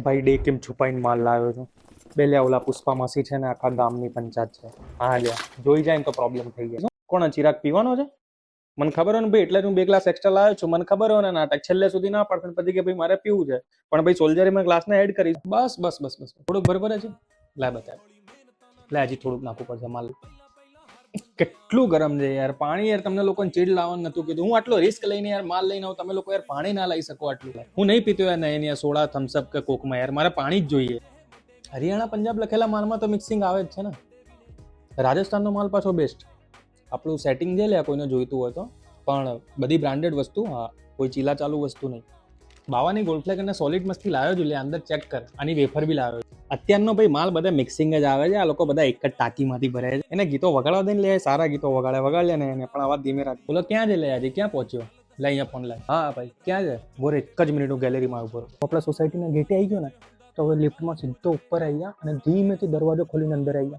ભાઈ ડે કેમ છુપાઈને માલ લાવ્યો છું. બે લે ઓલા પુષ્પા માસી છે ને આખા ગામની પંચાયત છે. હા લ્યા જોઈ જાય ને તો પ્રોબ્લેમ થઈ જાય. કોણ ચિરાગ પીવાનો છે? મને ખબર હોય ને ભાઈ એટલે જ હું 2 ગ્લાસ એક્સ્ટ્રા લાવ્યો છું. મને ખબર હોય ને નાટક છેલ્લે સુધી ના પડે પછી કે ભાઈ મારે પીવું છે પણ ભાઈ સોલ્જરીમાં ગ્લાસને એડ કરીશ. બસ બસ બસ બસ થોડુંક બરોબર છે. લે બતાવ લે હજી થોડુંક નાખવું પડશે માલ. કેટલું ગરમ છે યાર પાણી. યાર તમને લોકોને ચીડ લાવવાનું નતું કીધું. હું આટલો રિસ્ક લઈને યાર માલ લઈને આવું, તમે લોકો યાર પાણી ના લઈ શકો આટલું. હું નહીં પીતો યાર નહીં યાર સોડા થમ્સઅપ કે કોકમાં. યાર મારે પાણી જ જોઈએ. હરિયાણા પંજાબ લખેલા માલમાં તો મિક્સિંગ આવે જ છે ને. રાજસ્થાનનો માલ પાછો બેસ્ટ. આપણું સેટિંગ છે લે કોઈને જોઈતું હોય તો, પણ બધી બ્રાન્ડેડ વસ્તુ. હા કોઈ ચીલા ચાલુ વસ્તુ નહીં. બાવાની ગોલ્ડફ્લેગ અને સોલિડ મસ્તી લાવ્યો જ લે અંદર ચેક કર. આની વેફર બી લાવ્યો. અત્યારનો ભાઈ માલ બધા મિક્સિંગ જ આવે છે. આ લોકો બધા એક જ ટાંકીમાંથી ભરે છે. એને ગીતો વગાડવા દઈને લે, સારા ગીતો વગાડે ને એને પણ અવાજ ધીમે રાખ. બોલો ક્યાં છે લે આજે ક્યાં પહોંચ્યો? લે અહીંયા ફોન લાય. હા ભાઈ ક્યાં છે? બોરે એક જ મિનિટ હું ગેલેરીમાં ઉભો રહું. આપણા સોસાયટીના ગેટે આવી ગયો ને તો હવે લિફ્ટમાં સીધો ઉપર આવી ગયા અને ધીમેથી દરવાજો ખોલીને અંદર આવી ગયા.